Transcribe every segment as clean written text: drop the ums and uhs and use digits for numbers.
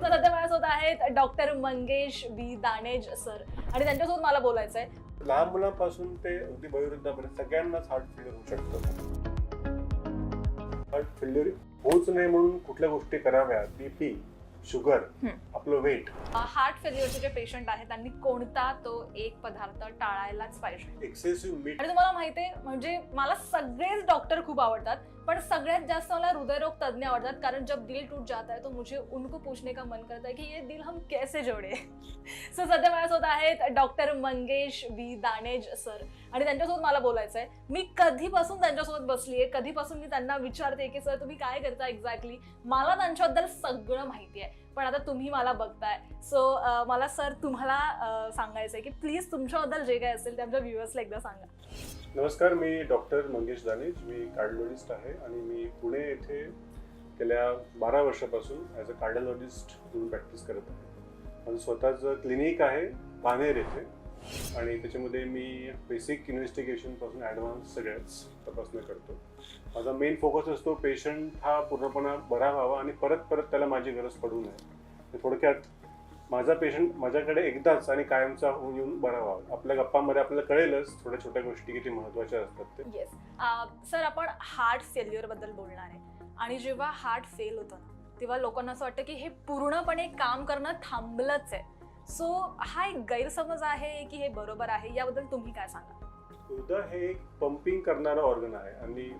तर सध्या माझ्यासोबत आहेत डॉक्टर मंगेश बी दानेज सर आणि त्यांच्यासोबत मला बोलायचं आहे. लहान मुलांपासून ते अगदी वयोवृद्धापर्यंत सगळ्यांनाच हार्ट फेल्युअर होऊ शकतं. हार्ट फेल्युअर होऊच नये म्हणून कुठल्या गोष्टी कराव्या, बीपी, शुगर, आपलं वेट. हार्ट फेल्युअरचे जे पेशंट आहेत त्यांनी कोणता तो एक पदार्थ टाळायलाच पाहिजे. एक्सेसिव्ह मीठ. आणि तुम्हाला माहितीये म्हणजे मला सगळेच डॉक्टर खूप आवडतात, पण सगळ्यात जास्त मला हृदयरोग तज्ञ आवडतात, कारण जब दिल टूट जाता है तो मुझे उनको पूछने का मन करता है कि ये दिल हम कैसे जोड़े. सो सध्या माझ्यासोबत आहेत डॉक्टर मंगेश बी दानेज सर आणि त्यांच्यासोबत मला बोलायचं आहे. मी कधीपासून त्यांच्यासोबत बसलीये, कधीपासून मी त्यांना विचारते की सर तुम्ही काय करता एक्झॅक्टली. मला त्यांच्याबद्दल सगळं माहिती आहे, पण आता तुम्ही मला बघताय. सो मला सर तुम्हाला सांगायचं आहे की प्लीज तुमच्याबद्दल जे काय असेल ते आमच्या व्ह्युअर्सला एकदा सांगा. नमस्कार, मी डॉक्टर मंगेश दानेज. मी कार्डिओलॉजिस्ट आहे आणि मी पुणे येथे गेल्या 12 वर्षापासून ॲज अ कार्डिओलॉजिस्ट म्हणून प्रॅक्टिस करत आहे. माझं स्वतःचं क्लिनिक आहे पानेर येथे आणि त्याच्यामध्ये मी बेसिक इन्व्हेस्टिगेशनपासून ॲडव्हान्स सगळ्याच तपासण्या करतो. माझा मेन फोकस असतो पेशंट हा पूर्णपणे बरा व्हावा आणि परत परत त्याला माझी गरज पडू नये. थोडक्यात माझा पेशंट माझ्याकडे एकदाच आणि कायमचा येऊन बरा व्हावा. आपल्या गप्पांमध्ये आपल्याला कळेलच थोड्या छोट्या गोष्टी किती महत्त्वाच्या असतात ते. येस सर, आपण हार्ट फेल्युअर बद्दल बोलणार आहे आणि जेव्हा हार्ट फेल होतं ना तेव्हा लोकांना असं वाटतं की हे पूर्णपणे काम करणं थांबलंच आहे. सो हा एक गैरसमज आहे की हे बरोबर आहे, याबद्दल तुम्ही काय सांगा. हृदय हे एक पंपिंग करणारं ऑर्गन आहे आणि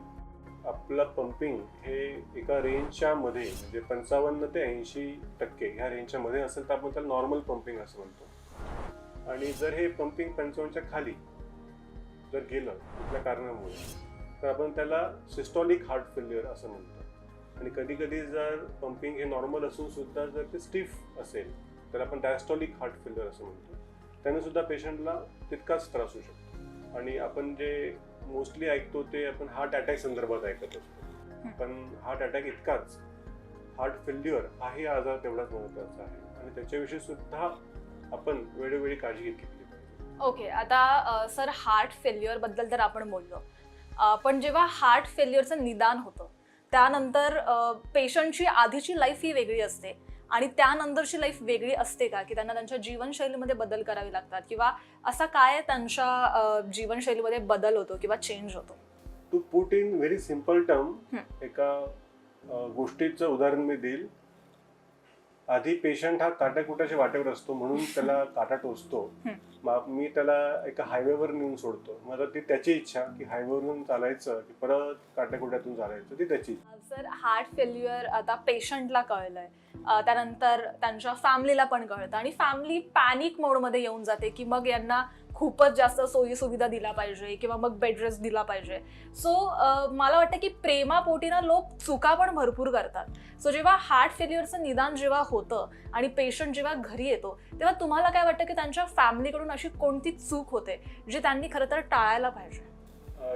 आपलं पंपिंग हे एका रेंजच्या मध्ये म्हणजे 55 ते 80% ह्या रेंजच्या मध्ये असेल तर आपण त्याला नॉर्मल पंपिंग असं म्हणतो. आणि जर हे पंपिंग 55च्या खाली जर गेलं कुठल्या कारणामुळे तर आपण त्याला सिस्टॉलिक हार्ट फेल्युअर असं म्हणतो. आणि कधी कधी जर पंपिंग हे नॉर्मल असून सुद्धा जर ते स्टिफ असेल तर आपण डायस्टॉलिक हार्ट फेल्युअर असं म्हणतो. त्याने सुद्धा पेशंटला तितकाच त्रास होऊ शकतो. आणि आपण जे मोस्टली ऐकतो ते आपण हार्ट अटॅक संदर्भात ऐकत असतो, पण हार्ट अटॅक इतकाच हार्ट फेल्युअर हाही आजार तेवढाच महत्त्वाचा आहे आणि त्याच्याविषयी सुद्धा आपण वेळोवेळी काळजी घेतली पाहिजे. ओके, आता सर हार्ट फेल्युअर बद्दल तर आपण बोललो, पण जेव्हा हार्ट फेल्युअरचं निदान होतं त्यानंतर पेशंटची आधीची लाईफ ही वेगळी असते आणि त्यानंतरची लाईफ वेगळी असते का, की त्यांना त्यांच्या जीवनशैलीमध्ये बदल करावे लागतात, किंवा असा काय त्यांच्या जीवनशैलीमध्ये बदल होतो किंवा चेंज होतो. To put in very simple term, एका गोष्टीचं उदाहरण मी देईल. आधी पेशंट हा काट्याकुट्याच्या वाटेवर असतो म्हणून त्याला काटा टोचतो. मग मी त्याला एका हायवेवर नेऊन सोडतो. मग ती त्याची इच्छा की हायवेवरून चालायचं की परत काट्याकुट्यातून चालायचं, ती त्याची. सर हार्ट फेल्युअर आता पेशंटला कळलंय, त्यानंतर त्यांच्या फॅमिलीला पण कळतं आणि फॅमिली पॅनिक मोडमध्ये येऊन जाते की मग यांना खूपच जास्त सोयी सुविधा दिला पाहिजे किंवा मग बेड रेस्ट दिला पाहिजे. सो मला वाटतं की प्रेमापोटी ना लोक चुका पण भरपूर करतात. सो जेव्हा हार्ट फेल्युअरचं निदान जेव्हा होतं आणि पेशंट जेव्हा घरी येतो तेव्हा तुम्हाला काय वाटतं की त्यांच्या फॅमिलीकडून अशी कोणती चूक होते जी त्यांनी खरं तर टाळायला पाहिजे.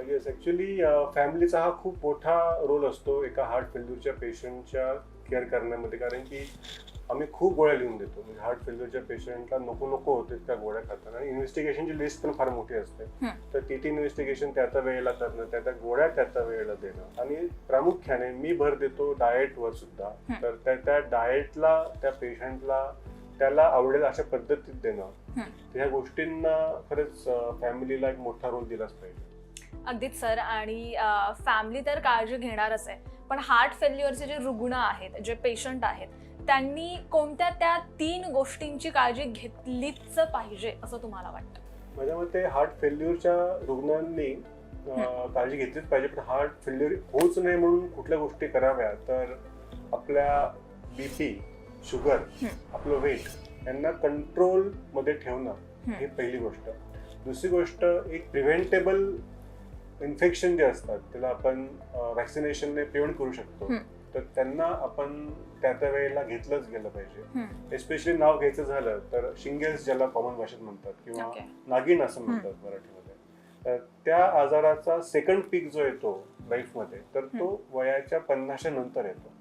येस, ॲक्च्युली फॅमिलीचा हा खूप मोठा रोल असतो एका हार्ट फेल्युअरच्या पेशंटच्या केअर करण्यामध्ये. कारण की आम्ही खूप गोळ्या लिहून देतो. म्हणजे हार्ट फेल्युअरच्या पेशंटला नको नको होते त्या गोळ्या खाताना. आणि इन्व्हेस्टिगेशनची लिस्ट पण फार मोठी असते. तर ती इन्व्हेस्टिगेशन त्या वेळेला करणं, त्या गोळ्या त्या वेळेला देणं आणि प्रामुख्याने मी भर देतो डाएटवर सुद्धा. तर त्या डाएटला त्या पेशंटला त्याला आवडेल अशा पद्धतीत देणं, ह्या गोष्टींना खरंच फॅमिलीला एक मोठा रोल दिलाच पाहिजे. अगदीच सर, आणि फॅमिली तर काळजी घेणारच आहे, पण हार्ट फेल्युअरचे जे रुग्ण आहेत, जे पेशंट आहेत, त्यांनी कोणत्या त्या 3 गोष्टींची काळजी घेतलीच पाहिजे असं तुम्हाला वाटतं? माझ्या मते हार्ट फेल्युअरच्या रुग्णांनी काळजी घेतलीच पाहिजे, पण हार्ट फेल्युअर होऊच नये म्हणून कुठल्या गोष्टी कराव्या तर आपल्या बीपी, शुगर, आपलं वेट यांना कंट्रोल मध्ये ठेवणं ही पहिली गोष्ट. दुसरी गोष्ट, एक प्रिव्हेंटेबल इन्फेक्शन जे असतात त्याला आपण वॅक्सिनेशनने प्रिव्हेंट करू शकतो. तर त्यांना आपण त्या वेळेला घेतलंच गेलं पाहिजे. एस्पेशली नाव घ्यायचं झालं तर शिंगेल्स, ज्याला कॉमन भाषेत म्हणतात, किंवा नागिन असं म्हणतात मराठीमध्ये, तर त्या आजाराचा सेकंड पीक जो येतो लाईफमध्ये तर तो वयाच्या 50च्या नंतर येतो.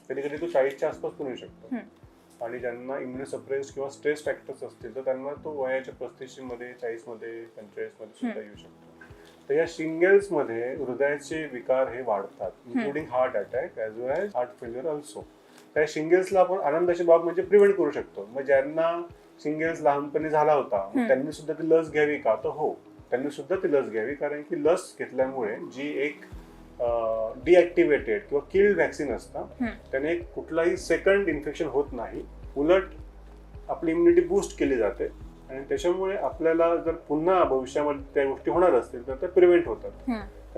कधी कधी तो 40च्या आसपास पण येऊ शकतो. आणि ज्यांना इम्युनोसप्रेस किंवा स्ट्रेस फॅक्टर्स असतील तर त्यांना तो वयाच्या 35 मध्ये, 40 मध्ये, 45 मध्ये सुद्धा येऊ शकतो. तर या शिंगल्समध्ये हृदयाचे विकार हे वाढतात, इन्क्लुडिंग हार्ट अटॅक ॲज वेल ॲज हार्ट फेल्युअर ऑल्सो. त्या शिंगल्सला आपण आनंदाची बाब म्हणजे प्रिव्हेंट करू शकतो. मग ज्यांना शिंगल्स लहानपणी झाला होता त्यांनी सुद्धा ती लस घ्यावी का, तर हो, त्यांनी सुद्धा ती लस घ्यावी. कारण की लस घेतल्यामुळे जी एक डिॲक्टिव्हेटेड किंवा किल्ड व्हॅक्सिन असतं त्याने कुठलाही सेकंड इन्फेक्शन होत नाही, उलट आपली इम्युनिटी बूस्ट केली जाते आणि त्याच्यामुळे आपल्याला जर पुन्हा भविष्यामध्ये त्या गोष्टी होणार असतील तर त्या प्रिव्हेंट होतात.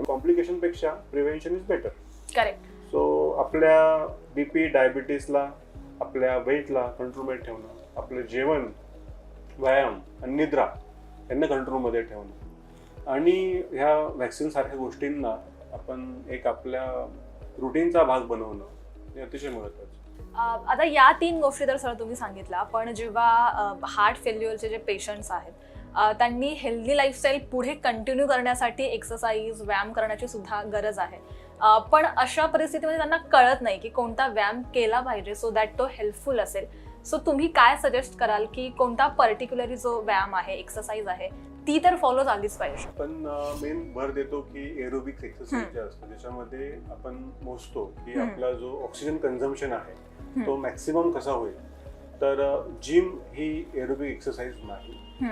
कॉम्प्लिकेशन पेक्षा prevention is better. Correct. So आपल्या बीपी डायबिटीसला, आपल्या वेटला कंट्रोलमध्ये ठेवणं, आपलं जेवण, व्यायाम आणि निद्रा यांना कंट्रोलमध्ये ठेवणं आणि ह्या व्हॅक्सिन सारख्या गोष्टींना आपण एक आपल्या रुटीनचा भाग बनवणं हे अतिशय महत्त्वाचं. आता या 3 गोष्टी तर सर तुम्ही सांगितल्या, पण जेव्हा हार्ट फेल्युअरचे जे पेशंट्स आहेत त्यांनी हेल्दी लाईफस्टाईल पुढे कंटिन्यू करण्यासाठी एक्सरसाइज, व्यायाम करण्याची सुद्धा गरज आहे, पण अशा परिस्थितीमध्ये त्यांना कळत नाही की कोणता व्यायाम केला पाहिजे सो दॅट तो हेल्पफुल असेल. सो तुम्ही काय सजेस्ट कराल की कोणता पर्टिक्युलरली जो व्यायाम आहे, एक्सरसाइज आहे ती तर फॉलो झालीच पाहिजे? पण मेन भर देतो की एरोबिक्स एक्सरसाइज जे असतं त्याच्यामध्ये आपण मोजतो की आपला जो ऑक्सिजन कन्झम्पशन आहे तो मॅक्सिमम कसा होईल. तर जिम ही एरोबिक एक्सरसाइज नाही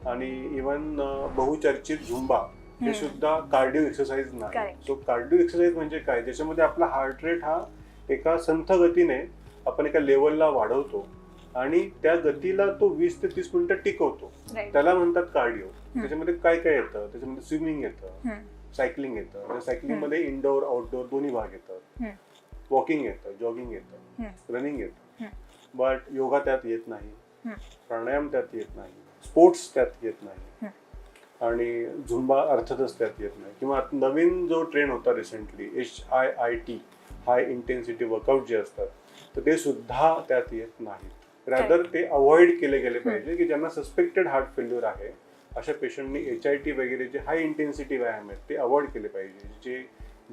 आणि इवन बहुचर्चित झुंबा हे सुद्धा कार्डिओ एक्सरसाइज नाही. सो कार्डिओ एक्सरसाइज म्हणजे काय, ज्याच्यामध्ये आपला हार्ट रेट हा एका संथ गतीने आपण एका लेवलला वाढवतो आणि त्या गतीला तो 20 ते 30 मिनिटं टिकवतो, त्याला म्हणतात कार्डिओ. त्याच्यामध्ये काय काय येतं, त्याच्यामध्ये स्विमिंग येतं, सायकलिंग येतं. सायकलिंग मध्ये इनडोअर आउटडोअर दोन्ही भाग येतात. वॉकिंग येतं, जॉगिंग येतं, रनिंग येतं. बट योगा त्यात येत नाही, प्राणायाम त्यात येत नाही, स्पोर्ट्स त्यात येत नाही आणि झुंबा अर्थातच त्यात येत नाही. किंवा नवीन जो ट्रेंड होता रिसेंटली HIIT, हाय इंटेन्सिटी वर्कआउट जे असतात, तर ते सुद्धा त्यात येत नाही. रादर ते अवॉइड केले गेले पाहिजे की ज्यांना सस्पेक्टेड हार्ट फेल्युअर आहे अशा पेशंटनी HIIT वगैरे जे हाय इंटेन्सिटी व्यायाम आहेत ते अवॉइड केले पाहिजे. जे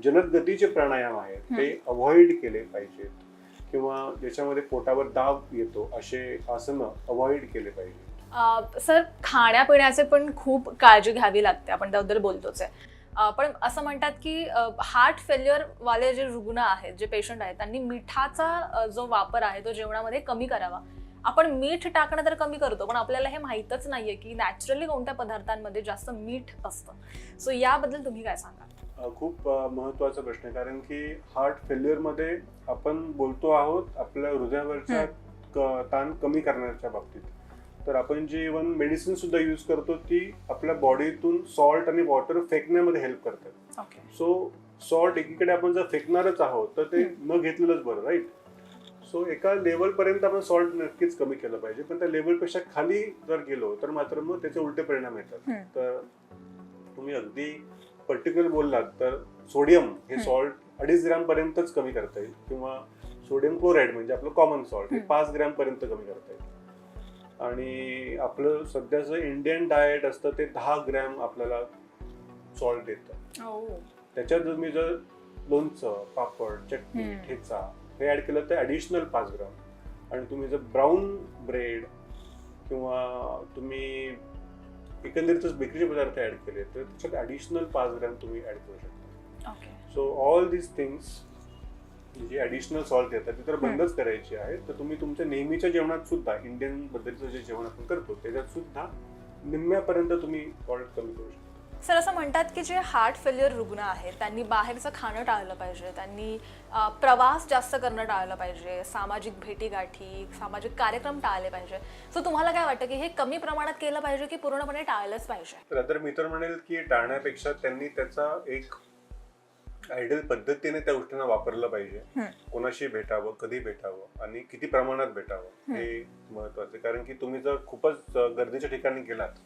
जलद गतीचे प्राणायाम आहेत ते अवॉइड केले पाहिजेत किंवा ज्याच्यामध्ये पोटावर दाब येतो असे आसनं अवॉइड केले पाहिजे. सर, खाण्यापिण्याचे पण खूप काळजी घ्यावी लागते, आपण त्याबद्दल बोलतोच आहे. पण असं म्हणतात की हार्ट फेल्युअर वाले जे रुग्ण आहेत, जे पेशंट आहेत, त्यांनी मिठाचा जो वापर आहे तो जेवणामध्ये कमी करावा. आपण मीठ टाकणं तर कमी करतो, पण आपल्याला हे माहीतच नाहीये की नॅचरली कोणत्या पदार्थांमध्ये जास्त मीठ असतं. सो याबद्दल तुम्ही काय सांगाल? खूप महत्त्वाचा प्रश्न आहे, कारण की हार्ट फेल्युअरमध्ये आपण बोलतो आहोत आपल्या हृदयावरचा ताण कमी करण्याच्या बाबतीत. तर आपण जी इव्हन मेडिसिन सुद्धा यूज करतो ती आपल्या बॉडीतून सॉल्ट आणि वॉटर फेकण्यामध्ये हेल्प करतात. सो सॉल्ट एकीकडे आपण जर फेकणारच आहोत तर ते न घेतलेलंच बरं, राईट. सो एका लेवलपर्यंत आपण सॉल्ट नक्कीच कमी केलं पाहिजे, पण त्या लेवलपेक्षा खाली जर गेलो तर मात्र मग त्याचे उलटे परिणाम येतात. तर तुम्ही अगदी पर्टिक्युलर बोललात तर सोडियम हे सॉल्ट 2.5 ग्रॅम पर्यंतच कमी करता येईल किंवा सोडियम क्लोराईड म्हणजे आपलं कॉमन सॉल्ट हे 5 ग्रॅम पर्यंत कमी करता येईल. आणि आपलं सध्याचं इंडियन डाएट असतं ते 10 ग्रॅम आपल्याला सॉल्ट येतं. त्याच्यात तुम्ही जर लोणचं, पापड, चटणी, ठेचा हे ऍड केलं तर ऍडिशनल 5 ग्रॅम. आणि तुम्ही जर ब्राऊन ब्रेड किंवा तुम्ही एकंदरीतच बेकरीचे पदार्थ ऍड केले तर त्याच्यात ऍडिशनल 5 ग्रॅम तुम्ही ऍड करू शकता. सो ऑल दिस थिंग्स जी ऍडिशनल सॉल्ट येतात ती तर बंदच करायची आहे. तर तुम्ही तुमच्या नेहमीच्या जेवणात सुद्धा इंडियन पद्धतीचं जे जेवण आपण करतो त्याच्यात सुद्धा निम्म्यापर्यंत तुम्ही सॉल्ट कमी करू शकता. सर, असं म्हणतात की जे हार्ट फेल्युअर रुग्ण आहेत त्यांनी बाहेरचं खाणं टाळलं पाहिजे, त्यांनी प्रवास जास्त करणं टाळलं पाहिजे, सामाजिक भेटीगाठी, सामाजिक कार्यक्रम टाळले पाहिजे. सो तुम्हाला काय वाटतं की हे कमी प्रमाणात केलं पाहिजे की पूर्णपणे टाळलंच पाहिजे? तर मी तर म्हणेल की टाळण्यापेक्षा त्यांनी त्याचा एक आयडियल पद्धतीने त्या गोष्टींना वापरलं पाहिजे. कोणाशी भेटावं, कधी भेटावं आणि किती प्रमाणात भेटावं हे महत्वाचं. कारण की तुम्ही जर खूपच गर्दीच्या ठिकाणी गेलात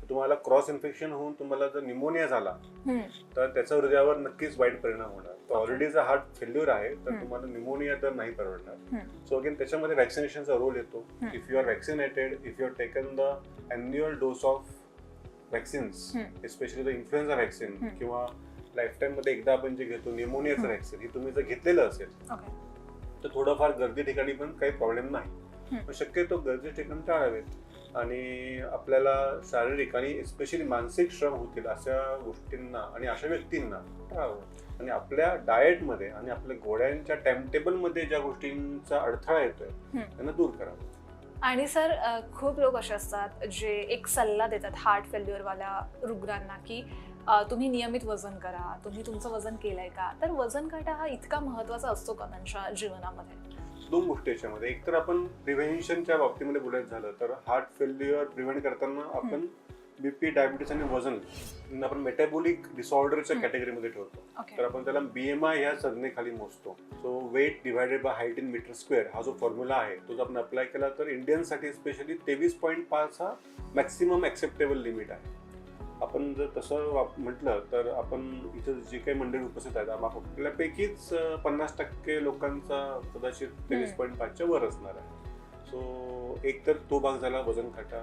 तुम्हाला क्रॉस इन्फेक्शन होऊन तुम्हाला जर निमोनिया झाला तर त्याचा हृदयावर नक्कीच वाईट परिणाम होणार. तर ऑलरेडी जर हार्ट फेल्युअर आहे तर तुम्हाला निमोनिया तर नाही परवडणार. सो अगेन त्याच्यामध्ये वॅक्सिनेशनचा रोल येतो. If you are vaccinated, if you are taken the annual dose of vaccines, especially the influenza vaccine किंवा लाईफटाईम मध्ये एकदा आपण जे घेतो निमोनियाचं वॅक्सिन, हे तुम्ही जर घेतलेलं असेल तर थोडंफार गर्दी ठिकाणी पण काही प्रॉब्लेम नाही. पण शक्यतो गर्दी ठिकाणी टाळावेत. आणि आपल्याला शारीरिक आणि एस्पेशली मानसिक श्रम होतील अशा गोष्टींना आणि अशा व्यक्तींना टाळावं. आणि आपल्या डाएटमध्ये आणि आपल्या गोळ्यांच्या टाइमटेबलमध्ये ज्या गोष्टींचा अडथळा येतोय त्यांना दूर करावं. आणि सर खूप लोक असे असतात जे एक सल्ला देतात हार्ट फेल्युअरवाल्या रुग्णांना की तुम्ही नियमित वजन करा, तुम्ही तुमचं वजन केलंय का? तर वजन काटा हा इतका महत्वाचा असतो का त्यांच्या जीवनामध्ये? दोन गोष्टी याच्यामध्ये. एक तर आपण प्रिव्हेन्शनच्या बाबतीमध्ये बोलायचं झालं तर हार्ट फेल्युअर प्रिव्हेंट करताना आपण बीपी, डायबिटीस आणि वजन आपण मेटाबॉलिक डिसऑर्डरच्या कॅटेगरीमध्ये ठेवतो. तर आपण त्याला BMI ह्या संज्ञेखाली मोजतो. So weight divided by height in meter square हा जो फॉर्म्युला आहे तो जर आपण अप्लाय केला तर इंडियनसाठी स्पेशली 23.5 हा मॅक्सिमम ऍक्सेप्टेबल लिमिट आहे. आपण जर तसं म्हटलं तर आपण इथं जे काही मंडळी उपस्थित आहेत आपल्यापैकीच 50% लोकांचा कदाचित 23.5च्या वर असणार आहे. सो एक तर तो भाग झाला वजन काटा.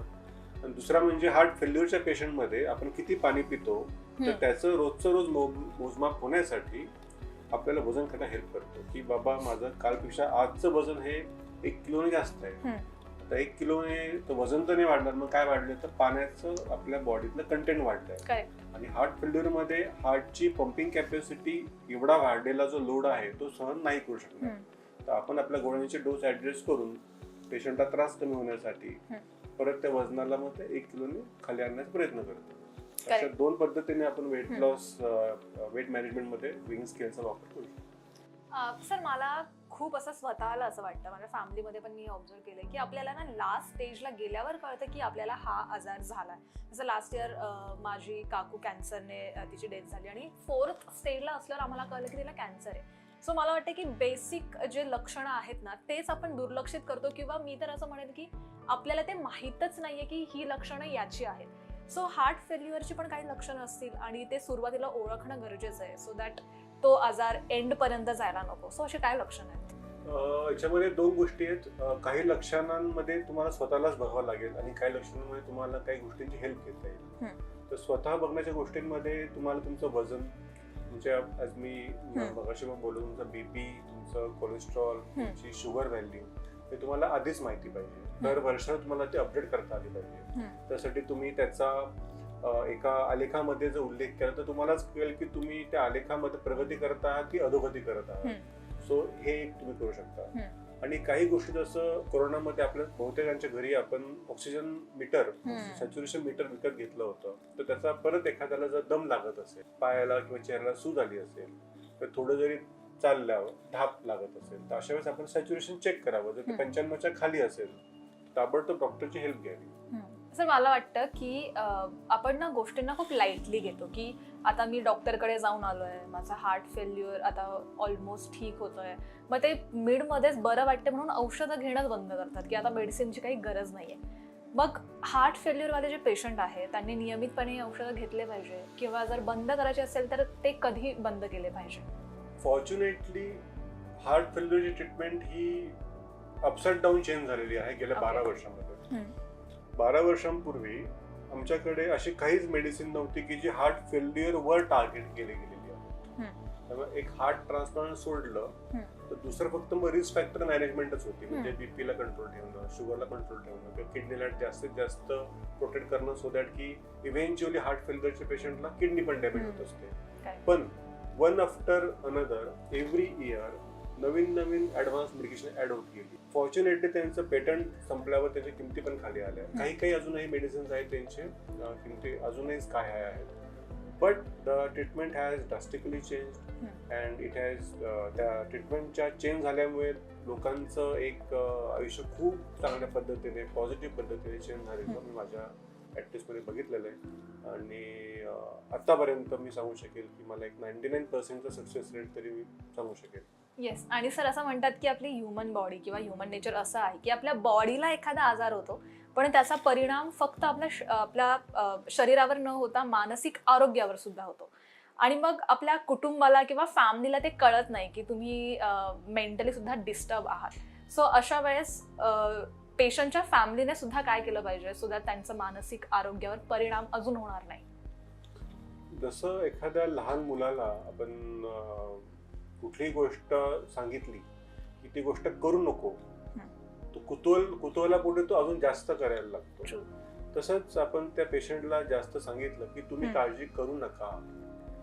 आणि दुसरा म्हणजे हार्ट फेल्युअरच्या पेशंटमध्ये आपण किती पाणी पितो तर त्याचं रोजचं रोज मोजमाप होण्यासाठी आपल्याला वजन काटा हेल्प करतो की बाबा माझं कालपेक्षा आजचं वजन हे 1 किलोने जास्त आहे. आता 1 किलोने तर वजन तर नाही वाढणार, मग काय वाढलं तर पाण्याचं आपल्या बॉडीतलं कंटेंट वाढलंय. आणि हार्ट फेल्युअर मध्ये हार्टची पंपिंग कॅपॅसिटी एवढा वाढलेला जो लोड आहे तो सहन नाही करू शकणार. तर आपण आपल्या गोळ्यांचे डोस ऍडजस्ट करून पेशंटला त्रास कमी होण्यासाठी परत त्या वजनाला मग 1 किलोने खाली आणण्याचा प्रयत्न करतो. अशा दोन पद्धतीने आपण वेट लॉस वेट मॅनेजमेंट मध्ये विंग स्केलचा वापर करू शकतो. सर मला खूप असं स्वतःला असं वाटतं, माझ्या फॅमिलीमध्ये पण मी ऑब्झर्व केलंय की आपल्याला ना लास्ट स्टेजला गेल्यावर कळतं की आपल्याला हा आजार झालाय. जसं लास्ट इयर माझी काकू कॅन्सरने तिची डेथ झाली आणि 4th स्टेजला असल्यावर आम्हाला कळलं की तिला कॅन्सर आहे. सो मला वाटतं की बेसिक जे लक्षणं आहेत ना तेच आपण दुर्लक्षित करतो, किंवा मी तर असं म्हणेन की आपल्याला ते माहीतच नाहीये की ही लक्षणं याची आहेत. सो हार्ट फेल्युअरची पण काही लक्षणं असतील आणि ते सुरुवातीला ओळखणं गरजेचं आहे सो दॅट तो आजार एंड पर्यंत जायला नको. सो अशी काय लक्षणं आहेत? याच्यामध्ये दोन गोष्टी आहेत. काही लक्षणांमध्ये तुम्हाला स्वतःलाच बघावं लागेल आणि काही लक्षणांमध्ये तुम्हाला काही गोष्टींची हेल्प घेता येईल. तर स्वतः बघण्याच्या गोष्टींमध्ये तुम्हाला तुमचं वजन, म्हणजे आज मी मगाशी पण बोललो, तुमचा बीपी, तुमचं कोलेस्ट्रॉल, तुमची शुगर व्हॅल्यू हे तुम्हाला आधीच माहिती पाहिजे. दर वर्षाला तुम्हाला ते अपडेट करता आली पाहिजे. त्यासाठी तुम्ही त्याचा एका आलेखामध्ये जर उल्लेख केला तर तुम्हालाच कळेल की तुम्ही त्या आलेखामध्ये प्रगती करत आहात की अधोगती करत आहात. सो हे एक तुम्ही करू शकता. आणि काही गोष्टी जसं कोरोनामध्ये आपल्या बहुतेकांच्या घरी आपण ऑक्सिजन मीटर, सॅच्युरेशन मीटर विकत घेतलं होतं. तर त्याचा परत एखाद्याला जर दम लागत असेल, पायाला किंवा चेहऱ्याला सूज आली असेल, तर थोडं जरी चालल्यावर धाप लागत असेल तर अशा वेळेस आपण सॅच्युरेशन चेक करावं. जर ते 95च्या खाली असेल ताबडतोब डॉक्टरची हेल्प घ्यावी. सर मला वाटतं की आपण ना गोष्टींना खूप लाईटली घेतो की आता मी डॉक्टरकडे जाऊन आलोय, माझा हार्ट फेल्युअर आता ऑलमोस्ट ठीक होतोय, मग ते मिडमध्येच बरं वाटतं म्हणून औषधं घेणंच बंद करतात की आता मेडिसिनची काही गरज नाहीये. मग हार्ट फेल्युअरवाले जे पेशंट आहेत त्यांनी नियमितपणे औषधं घेतले पाहिजे, किंवा जर बंद करायचे असेल तर ते कधी बंद केले पाहिजे? फॉर्च्युनेटली हार्ट फेल्युअरची ट्रीटमेंट ही अप्स अँड डाऊन चेंज झालेली आहे गेल्या 12 वर्षांमध्ये. 12 वर्षांपूर्वी आमच्याकडे अशी काहीच मेडिसिन नव्हती की जी हार्ट फेल्युअर वर टार्गेट केली गेलेली आहे. त्यामुळे एक हार्ट ट्रान्सप्लांट सोडलं तर दुसरं फक्त मग रिस्क फॅक्टर मॅनेजमेंटच होती. म्हणजे बीपीला कंट्रोल ठेवणं, शुगरला कंट्रोल ठेवणं किंवा किडनीला जास्तीत जास्त प्रोटेक्ट करणं सो दॅट की इव्हेंच्युअली हार्ट फेल्युअरच्या पेशंटला किडनी पण डॅमेज होत असते. पण one after another every year नवीन ऍडव्हान्स मेडिकेशन ऍड होत गेली. फॉर्च्युनेटली त्यांचं पेटंट संपल्यावर त्याच्या किमती पण खाली आल्या. काही अजूनही मेडिसिन्स आहेत त्यांचे किमती अजूनही काय आहेत. But the treatment has drastically change and it has त्या ट्रीटमेंटच्या चेंज झाल्यामुळे लोकांचं एक आयुष्य खूप चांगल्या पद्धतीने पॉझिटिव्ह पद्धतीने चेंज झालेलं मी माझ्या प्रॅक्टिसमध्ये बघितलेलं आहे. आणि आतापर्यंत मी सांगू शकेल की मला एक 99% सक्सेस रेट तरी मी सांगू शकेल. येस. आणि सर असं म्हणतात की आपली ह्युमन बॉडी किंवा ह्युमन नेचर असं आहे की आपल्या बॉडीला एखादा आजार होतो पण त्याचा परिणाम फक्त आपल्या शरीरावर न होता मानसिक आरोग्यावर सुद्धा होतो. आणि मग आपल्या कुटुंबाला किंवा फॅमिलीला ते कळत नाही की तुम्ही मेंटली सुद्धा डिस्टर्ब आहात. सो अशा वेळेस पेशंटच्या फॅमिलीने सुद्धा काय केलं पाहिजे सो दॅट त्यांचं मानसिक आरोग्यावर परिणाम अजून होणार नाही? जसं एखाद्या लहान मुलाला आपण कुठलीही गोष्ट सांगितली की ती गोष्ट करू नको, तो कुतूहलापोटी तो अजून जास्त करायला लागतो. True. तसंच आपण त्या पेशंटला जास्त सांगितलं की तुम्ही काळजी करू नका,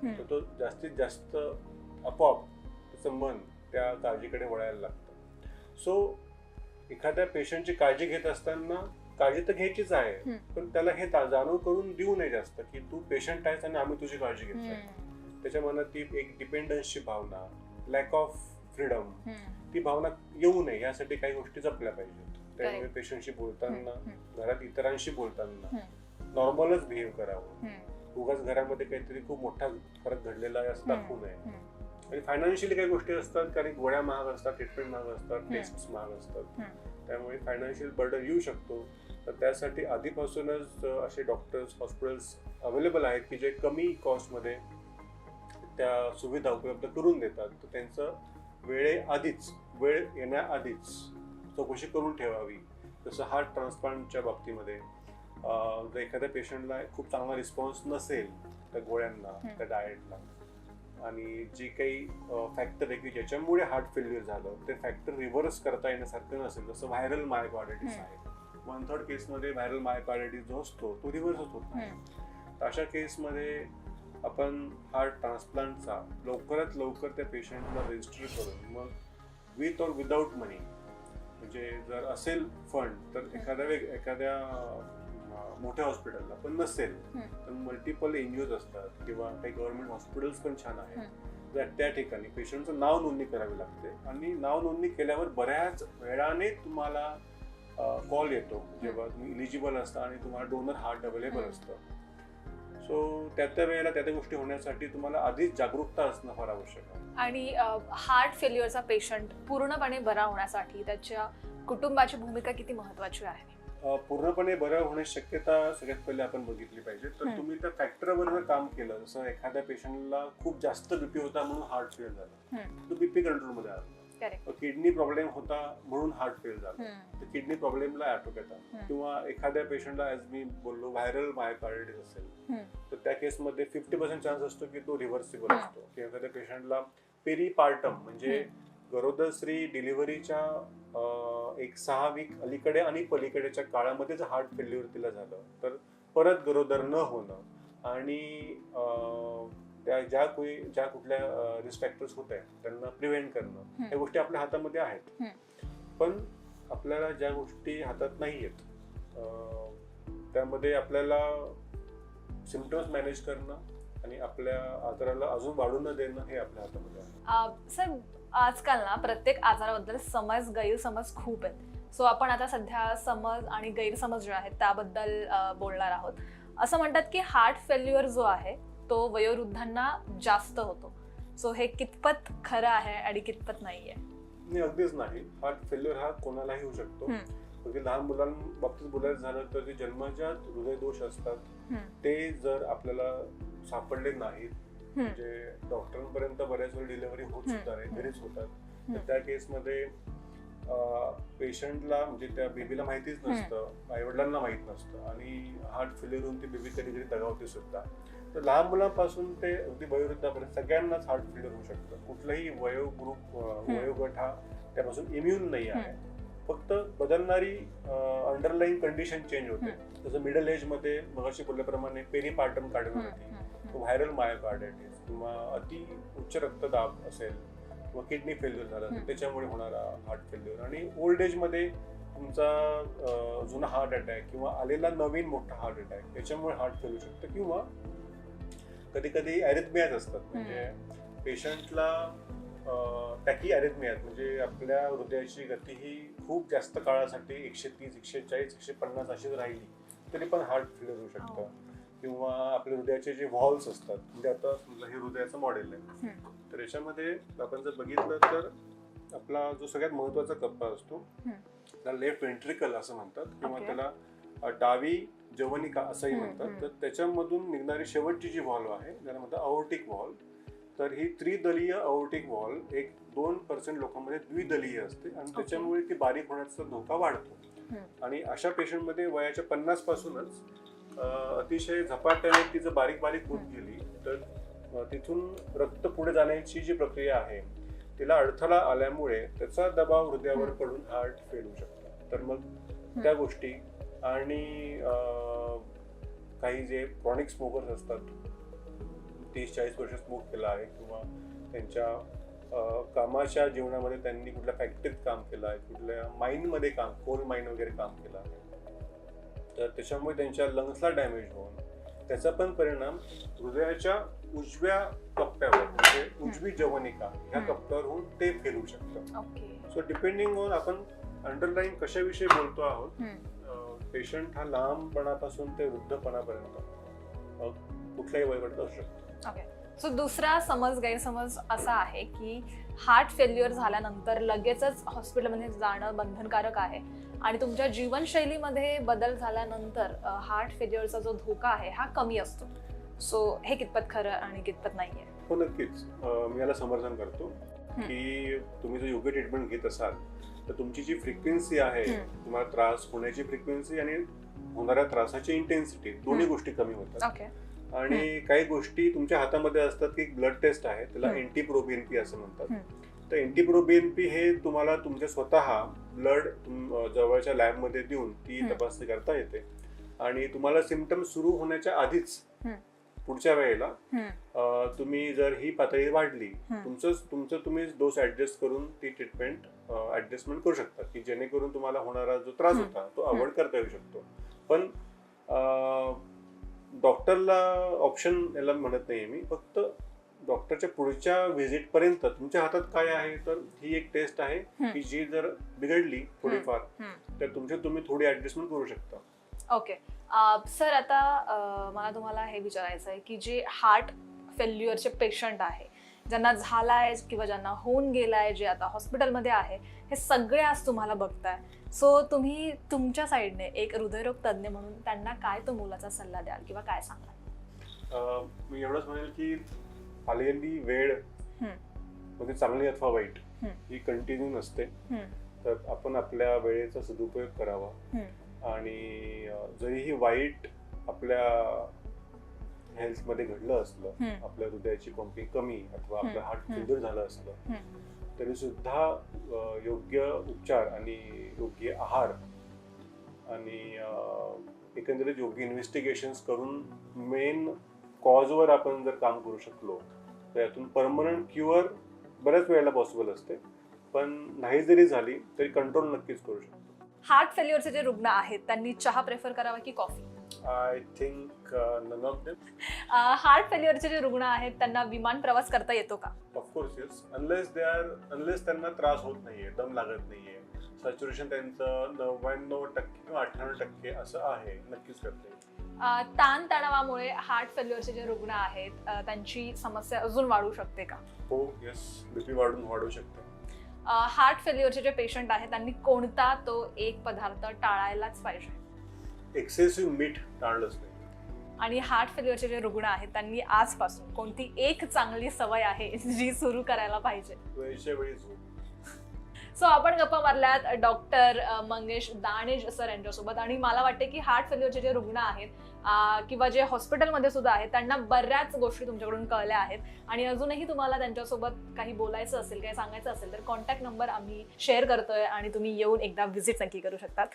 तर तो जास्तीत जास्त आपोआप त्याचं मन त्या काळजीकडे वळायला लागतं. सो एखाद्या पेशंटची काळजी घेत असताना काळजी तर घ्यायचीच आहे, पण त्याला हे जाणूव करून देऊ नये जास्त की तू पेशंट आहेस आणि आम्ही तुझी काळजी घेतोय. त्याच्या मनात ती एक डिपेंडन्सची भावना, लॅक ऑफ फ्रीडम, ती भावना येऊ नये यासाठी काही गोष्टी जपल्या पाहिजेत. त्यामुळे पेशंटशी बोलताना, घरात इतरांशी बोलताना नॉर्मलच बिहेव करावं. उगाच घरामध्ये काहीतरी खूप मोठा फरक घडलेला आहे असं दाखवू नये. आणि फायनान्शियली काही गोष्टी असतात, कारण गोळ्या महाग असतात, ट्रीटमेंट महाग असतात, टेस्ट महाग असतात, त्यामुळे फायनान्शियल बर्डन येऊ शकतो. तर त्यासाठी आधीपासूनच असे डॉक्टर्स, हॉस्पिटल्स अवेलेबल आहेत की जे कमी कॉस्टमध्ये त्या सुविधा उपलब्ध करून देतात. तर त्यांचं वेळ येण्याआधीच चौकशी करून ठेवावी. जसं हार्ट ट्रान्सप्लांटच्या बाबतीमध्ये जर एखाद्या पेशंटला खूप चांगला रिस्पॉन्स नसेल त्या गोळ्यांना, त्या डाएटला, आणि जी काही फॅक्टर आहे की ज्याच्यामुळे हार्ट फेल्युअर झालं ते फॅक्टर रिव्हर्स करता येण्यासारखं नसेल, जसं व्हायरल मायोकार्डायटिस आहे, 1/3 केसमध्ये व्हायरल मायोकार्डायटिस जो असतो तो रिव्हर्सच होत नाही. तर अशा केसमध्ये आपण हार्ट ट्रान्सप्लांटचा लवकरात लवकर त्या पेशंटला रजिस्टर करून, मग विथ ऑर विदाऊट मनी, म्हणजे जर असेल फंड तर एखाद्या मोठ्या हॉस्पिटलला, पण नसेल तर मल्टिपल एनजीओज असतात किंवा काही गव्हर्नमेंट हॉस्पिटल्स पण छान आहेत, त्या ठिकाणी पेशंटचं नाव नोंदणी करावी लागते. आणि नाव नोंदणी केल्यावर बऱ्याच वेळाने तुम्हाला कॉल येतो जेव्हा तुम्ही इलिजिबल असता आणि तुम्हाला डोनर हार्ट अवेलेबल असतं. सो त्या वेळेला त्या गोष्टी होण्यासाठी तुम्हाला आधीच जागरूकता असणं फार आवश्यक आहे. आणि हार्ट फेल्युअरचा पेशंट पूर्णपणे बरा होण्यासाठी त्याच्या कुटुंबाची भूमिका किती महत्वाची आहे? पूर्णपणे बरं होण्याची शक्यता सगळ्यात पहिले आपण बघितली पाहिजे. तर तुम्ही त्या फॅक्टरवर जर काम केलं, जसं एखाद्या पेशंटला खूप जास्त बीपी होता म्हणून हार्ट फेल झालं, तो बीपी कंट्रोलमध्ये आला. किडनी प्रॉब्लेम होता म्हणून हार्ट फेल झालं, तर किडनी प्रॉब्लेमला आटोक्यात आला. किंवा एखाद्या पेशंटला, ॲज मी बोललो, व्हायरल मायोकार्डायटिस असेल तर त्या केसमध्ये 50% चान्स असतो की तो रिव्हर्सिबल असतो. किंवा एखाद्या पेशंटला पेरिपार्टम म्हणजे गरोदरश्री डिलिव्हरीच्या 6 वीक अलीकडे आणि पलीकडेच्या काळामध्ये जर हार्ट फेल्युअर तिला झालं तर परत गरोदर न होणं आणि त्या ज्या कुठल्या रिस्क फॅक्टर्स होत आहेत त्यांना प्रिव्हेंट करणं, या गोष्टी आपल्या हातामध्ये आहेत. पण आपल्याला ज्या गोष्टी हातात नाही आहेत त्यामध्ये आपल्याला सिम्पटम्स मॅनेज करणं आणि आपल्या आजाराला अजून वाढू न देणं हे आपल्या हातामध्ये आहे. सर, आजकाल ना प्रत्येक आजाराबद्दल गैरसमज खूप आहेत. सो आपण आता सध्या समज आणि गैरसमज जे आहेत त्याबद्दल बोलणार आहोत. असं म्हणतात की हार्ट फेल्युअर जो आहे तो वयोवृद्धांना जास्त होतो. सो हे कितपत खरं आहे आणि कितपत नाहीये? नाही, अगदीच नाही. हार्ट फेल्युअर हा कोणालाही होऊ शकतो. म्हणजे लहान मुलांबाबतीत बोलायचं झालं तर जे जन्मजात हृदयदोष असतात ते जर आपल्याला सापडले नाहीत, म्हणजे डॉक्टरांपर्यंत बऱ्याच वेळ डिलिव्हरी होत सुद्धा नाही, घरीच होतात, तर त्या केसमध्ये पेशंटला म्हणजे त्या बेबीला माहितीच नसतं, आईवडिलांना माहित नसतं आणि हार्ट फेल्युअर होऊन ती बेबी कधी कधी दगावते सुद्धा. तर लहान मुलांपासून ते अगदी वयोवृद्धापर्यंत सगळ्यांनाच हार्ट फेल्युअर होऊ शकतं. कुठलाही वयोगट हा त्यापासून इम्युन नाही आहे. फक्त बदलणारी अंडरलाईन कंडिशन चेंज होते. जसं मिडल एज मध्ये मगाशी बोलल्याप्रमाणे पेरिपार्टम कार्डिओपॅथी, व्हायरल मायोकार्डायटिस किंवा अति उच्च रक्तदाब असेल किंवा किडनी फेल्युअर झालं तर त्याच्यामुळे होणारा हार्ट फेल्युअर. आणि ओल्ड एज मध्ये तुमचा जुना हार्ट अटॅक किंवा आलेला नवीन मोठा हार्ट अटॅक याच्यामुळे हार्ट फेल होऊ शकतं. किंवा कधी कधी ॲरिथमियाज असतात, म्हणजे पेशंटला टॅकी ॲरिथमियाज म्हणजे आपल्या हृदयाची गती ही खूप जास्त काळासाठी 130, 140, 150 अशीच राहिली तरी पण हार्ट फेल्युअर होऊ शकतं. किंवा आपल्या हृदयाचे जे व्हॉल्व्स असतात, म्हणजे आता समजा हे हृदयाचं मॉडेल आहे, तर याच्यामध्ये आपण जर बघितलं तर आपला जो सगळ्यात महत्वाचा कप्पा असतो त्याला लेफ्ट वेंट्रिकल असं म्हणतात किंवा त्याला डावी जवनिका असंही म्हणतात. तर त्याच्यामधून निघणारी शेवटची जी व्हॉल्व आहे त्याला म्हणतात अओर्टिक व्हॉल्व. तर ही त्रिदलीय अओर्टिक व्हॉल्व 1-2% लोकांमध्ये द्विदलीय असते आणि त्याच्यामुळे ती बारीक होण्याचा धोका वाढतो. आणि अशा पेशंटमध्ये वयाच्या 50 पासूनच अतिशय झपाट्याने ती जर बारीक बारीक होत गेली तर तिथून रक्त पुढे जाण्याची जी प्रक्रिया आहे तिला अडथळा आल्यामुळे त्याचा दबाव हृदयावर पडून हार्ट फेल होऊ शकतो. तर मग त्या गोष्टी आणि काही जे क्रॉनिक स्मोकर्स असतात, 30-40 वर्ष स्मोक केला आहे किंवा त्यांच्या कामाच्या जीवनामध्ये त्यांनी कुठल्या फॅक्टरीत काम केलं आहे, कुठल्या माईनमध्ये कोल माईन वगैरे काम केलं आहे, तर त्याच्यामुळे त्यांच्या लंग्सला डॅमेज होऊन त्याचा पण परिणाम हृदयाच्या उजव्या कप्प्यावर म्हणजे उजवी जवनिका ह्या कप्प्यावर होऊन ते फेल होऊ शकतं. सो डिपेंडिंग ऑन आपण अंडरलाईन कशाविषयी बोलतो आहोत, पेशंट हा लहानपणापासून ते वृद्धपणापर्यंत कुठल्याही वयोगटात असू शकतो. सो दुसरा गैरसमज असा आहे की हार्ट फेल्युअर झाल्यानंतर लगेचच हॉस्पिटलमध्ये जाणं बंधनकारक आहे आणि तुमच्या जीवनशैलीमध्ये बदल झाल्यानंतर हार्ट फेल्युअरचा जो धोका आहे हा कमी असतो. सो हे कितपत खरं आणि कितपत नाहीये? हो, नक्कीच. मी याला समर्थन करतो की तुम्ही जर योग्य ट्रीटमेंट घेत असाल तर तुमची जी फ्रिक्वेन्सी आहे, तुम्हाला त्रास होण्याची फ्रिक्वेन्सी आणि होणाऱ्या त्रासाची इंटेन्सिटी दोन्ही गोष्टी कमी होतात. आणि काही गोष्टी तुमच्या हातामध्ये असतात की ब्लड टेस्ट आहे, त्याला NT-proBNP असं म्हणतात. तर NT-proBNP हे तुम्हाला तुमच्या स्वतः ब्लड जवळच्या लॅबमध्ये देऊन ती तपासणी करता येते आणि तुम्हाला सिम्पटम्स सुरू होण्याच्या आधीच पुढच्या वेळेला तुम्ही जर ही पातळी वाढली, तुमचं तुम्ही डोस ऍडजस्ट करून ती ट्रीटमेंट ऍडजस्टमेंट करू शकता की जेणेकरून तुम्हाला होणारा जो त्रास होता तो अवॉइड करता येऊ शकतो. पण डॉक्टरला ऑप्शन याला म्हणत नाहीये मी, फक्त डॉक्टरच्या पुढच्या व्हिजिट पर्यंत तुमच्या हातात काय आहे, तर ही एक टेस्ट आहे की जी जर बिघडली थोडीफार तर तुम्ही थोडी ऍडजस्टमेंट करू शकता. ओके सर, आता मला तुम्हाला हे विचारायचं आहे की जे हार्ट फेल्युअरचे पेशंट आहे, ज्यांना झालाय किंवा ज्यांना होऊन गेलाय, जे आता हॉस्पिटलमध्ये आहे, हे सगळे आज तुम्हाला बघताय. सो तुम्ही तुमच्या साईडने एक हृदयरोग तज्ञ म्हणून त्यांना काय तो मोलाचा सल्ला द्याल किंवा काय सांगाल? मी एवढंच म्हणेल की आलेली वेळ म्हणजे चांगली अथवा वाईट ही कंटिन्यू नसते, तर आपण आपल्या वेळेचा सदुपयोग करावा आणि जरीही वाईट आपल्या हेल्थमध्ये घडलं असलं, आपल्या हृदयाची पंपिंग कमी अथवा आपलं हार्ट फेल्युअर झालं असलं, तरी सुद्धा योग्य उपचार आणि योग्य आहार आणि एकंदरीत योग्य इन्व्हेस्टिगेशन्स करून मेन कॉजवर आपण जर काम करू शकलो तर यातून परमनंट क्युअर बऱ्याच वेळेला पॉसिबल असते, पण नाही जरी झाली तरी कंट्रोल नक्कीच करू शकतो. हार्ट फेल्युअरचे जे रुग्ण आहेत त्यांनी चहा प्रेफर करावा की coffee? I think none of them. Heart फेल्युअरचे जे रुग्ण आहेत त्यांना विमान प्रवास करता येतो का? ऑफकोर्स येस, अनलेस त्यांना त्रास होत नाहीये, दम लागत नाहीये, सॅच्युरेशन त्यांचं 99% किंवा 98% असं आहे, नक्कीच करता येईल. ताण तणावामुळे हार्ट फेल्युअरचे जे रुग्ण आहेत त्यांची समस्या अजून वाढू शकते का? हो, येस, बीपी वाढू शकते. हार्ट फेल्युअरचे जे पेशंट आहेत त्यांनी कोणता तो एक पदार्थ टाळायलाच पाहिजे? एक्सेसिव्ह मीठ टाळलंच नाही. आणि हार्ट फेल्युअरचे जे रुग्ण आहेत त्यांनी आजपासून कोणती एक चांगली सवय आहे जी सुरू करायला पाहिजे? वेळच्या वेळी झोप. सो आपण गप्पा मारल्यात डॉक्टर मंगेश दाणेज सर यांच्यासोबत आणि मला वाटते की हार्ट फेल्युअरचे जे रुग्ण आहेत किंवा जे हॉस्पिटलमध्ये सुद्धा आहेत त्यांना बऱ्याच गोष्टी तुमच्याकडून कळल्या आहेत आणि अजूनही तुम्हाला त्यांच्यासोबत काही बोलायचं असेल, काही सांगायचं असेल तर कॉन्टॅक्ट नंबर आम्ही शेअर करतोय आणि तुम्ही येऊन एकदा व्हिजिट नक्की करू शकतात.